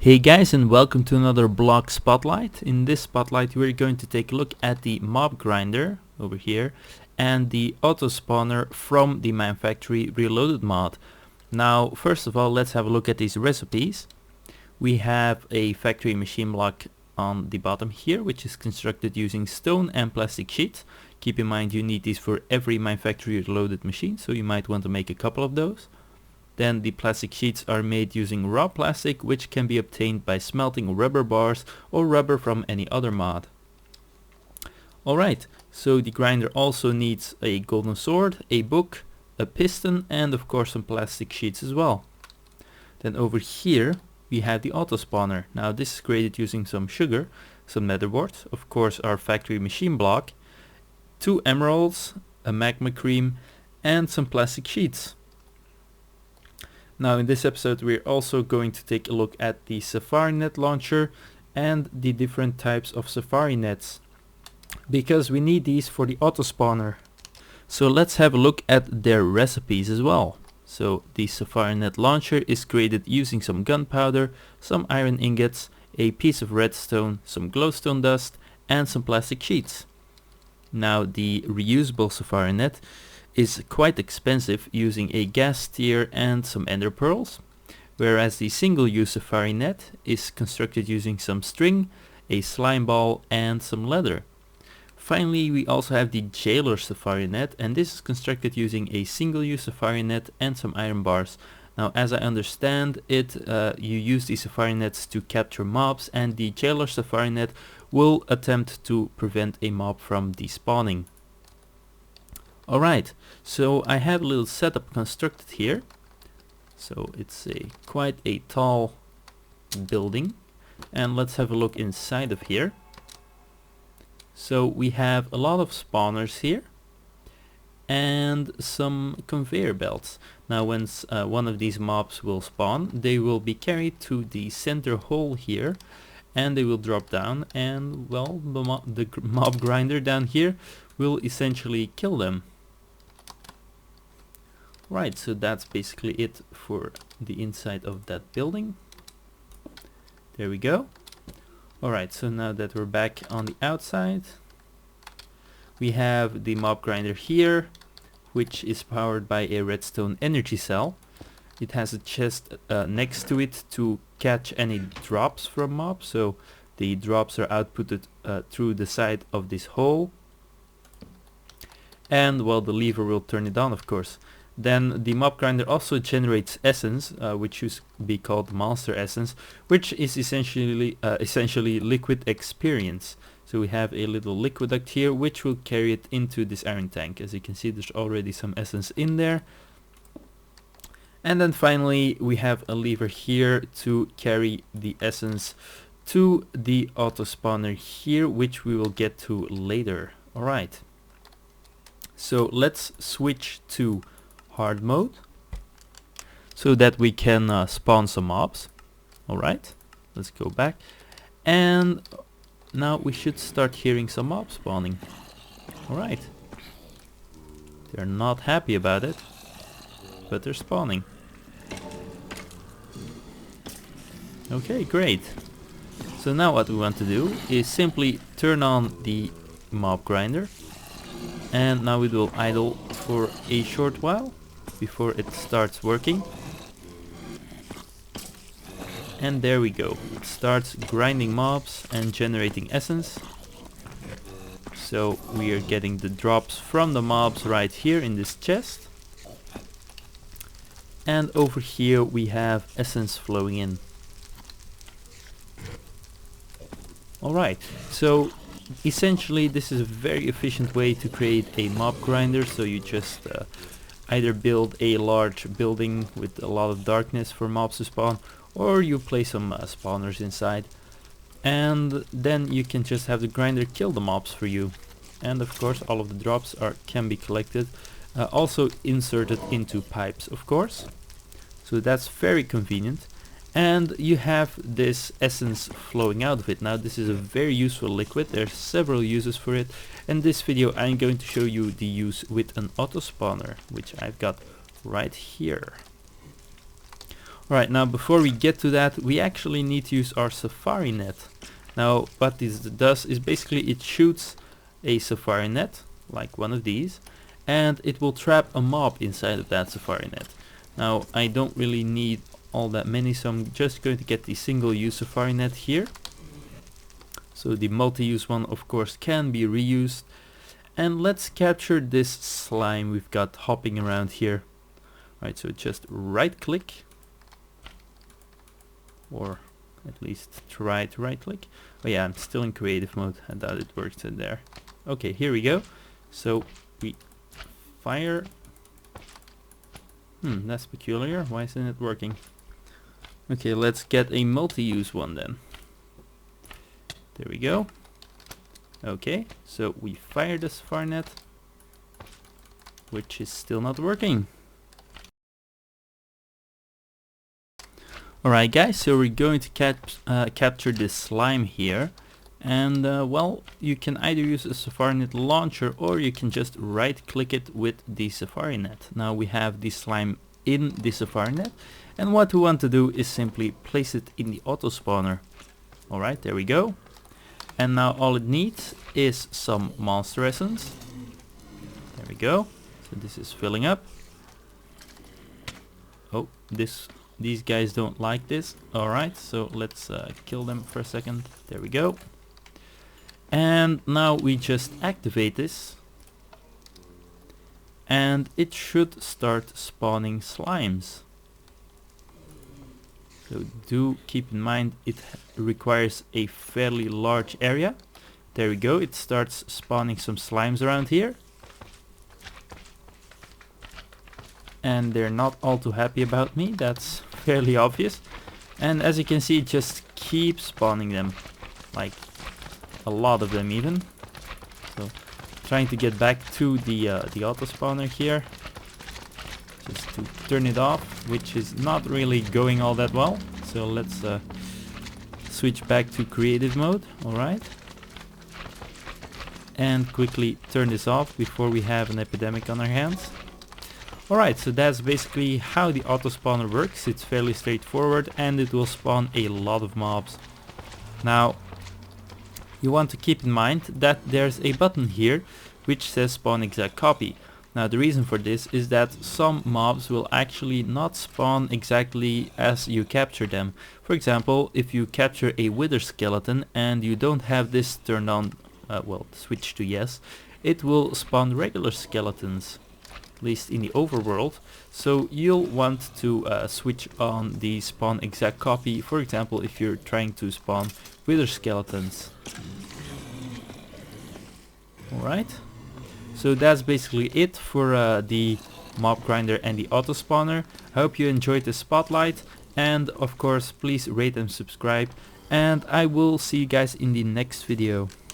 Hey guys, and welcome to another blog spotlight. In this spotlight we're going to take a look at the mob grinder over here and the auto spawner from the MineFactory Reloaded mod. Now first of all, let's have a look at these recipes. We have a factory machine block on the bottom here, which is constructed using stone and plastic sheets. Keep in mind you need these for every MineFactory Reloaded machine, so you might want to make a couple of those. Then the plastic sheets are made using raw plastic, which can be obtained by smelting rubber bars or rubber from any other mod. Alright, so the grinder also needs a golden sword, a book, a piston, and of course some plastic sheets as well. Then over here we have the auto spawner. Now this is created using some sugar, some netherboard, of course our factory machine block, 2 emeralds, a magma cream, and some plastic sheets. Now in this episode we're also going to take a look at the Safari Net launcher and the different types of Safari Nets, because we need these for the auto spawner. So let's have a look at their recipes as well. So the Safari Net launcher is created using some gunpowder, some iron ingots, a piece of redstone, some glowstone dust, and some plastic sheets. Now the reusable Safari Net is quite expensive, using a gas tier and some ender pearls, whereas the single-use Safari Net is constructed using some string, a slime ball, and some leather. Finally, we also have the Jailor Safari Net, and this is constructed using a single-use Safari Net and some iron bars. Now as I understand it, you use the Safari Nets to capture mobs, and the Jailor Safari Net will attempt to prevent a mob from despawning. Alright, so I have a little setup constructed here. So it's quite a tall building, and let's have a look inside of here. So we have a lot of spawners here and some conveyor belts. Now when one of these mobs will spawn, they will be carried to the center hole here, and they will drop down, and well, the mob grinder down here will essentially kill them. Right, so that's basically it for the inside of that building. There we go. Alright, so now that we're back on the outside, we have the mob grinder here, which is powered by a redstone energy cell. It has a chest next to it to catch any drops from mobs, so the drops are outputted through the side of this hole. And well, the lever will turn it on, of course. Then the mob grinder also generates essence, which used to be called monster essence, which is essentially liquid experience. So we have a little liquid duct here, which will carry it into this iron tank. As you can see, there's already some essence in there. And then finally we have a lever here to carry the essence to the auto spawner here, which we will get to later. Alright, so let's switch to hard mode so that we can spawn some mobs. Alright, let's go back, and now we should start hearing some mobs spawning. Alright, they're not happy about it, but they're spawning. Okay, great. So now what we want to do is simply turn on the mob grinder, and now it will idle for a short while before it starts working. And there we go, it starts grinding mobs and generating essence. So we are getting the drops from the mobs right here in this chest, and over here we have essence flowing in. Alright, so essentially this is a very efficient way to create a mob grinder. So you just either build a large building with a lot of darkness for mobs to spawn, or you place some spawners inside, and then you can just have the grinder kill the mobs for you. And of course all of the drops can be collected, also inserted into pipes, of course. So that's very convenient. And you have this essence flowing out of it. Now this is a very useful liquid. There's several uses for it. In this video I'm going to show you the use with an auto spawner, which I've got right here. Alright, now before we get to that, we actually need to use our Safari Net. Now what this does is basically it shoots a Safari Net, like one of these, and it will trap a mob inside of that Safari Net. Now I don't really need all that many, so I'm just going to get the single use Safari Net here. So the multi-use one of course can be reused. And let's capture this slime we've got hopping around here. Right, so just right click, or at least try to right click. Oh yeah, I'm still in creative mode. I thought it worked in there. Okay, here we go. So we fire. That's peculiar. Why isn't it working? Okay, let's get a multi-use one then. There we go. Okay, so we fire the Safari Net, which is still not working. Alright guys, so we're going to capture this slime here, and well, you can either use a Safari Net launcher or you can just right click it with the Safari Net. Now we have the slime in the Safari Net, and what we want to do is simply place it in the auto spawner. Alright, there we go. And now all it needs is some monster essence. There we go. So this is filling up. Oh, these guys don't like this. Alright, so let's kill them for a second. There we go. And now we just activate this. And it should start spawning slimes. So do keep in mind it requires a fairly large area. There we go, it starts spawning some slimes around here. And they're not all too happy about me, that's fairly obvious. And as you can see, it just keeps spawning them. Like a lot of them even. So trying to get back to the auto spawner here. Just to turn it off, which is not really going all that well. So let's switch back to creative mode. Alright. And quickly turn this off before we have an epidemic on our hands. Alright, so that's basically how the auto spawner works. It's fairly straightforward and it will spawn a lot of mobs. Now, you want to keep in mind that there's a button here which says spawn exact copy. Now the reason for this is that some mobs will actually not spawn exactly as you capture them. For example, if you capture a wither skeleton and you don't have this turned on, well, switch to yes, it will spawn regular skeletons, at least in the overworld. So you'll want to switch on the spawn exact copy, for example, if you're trying to spawn wither skeletons. Alright. So that's basically it for the mob grinder and the auto spawner. I hope you enjoyed the spotlight, and of course please rate and subscribe, and I will see you guys in the next video.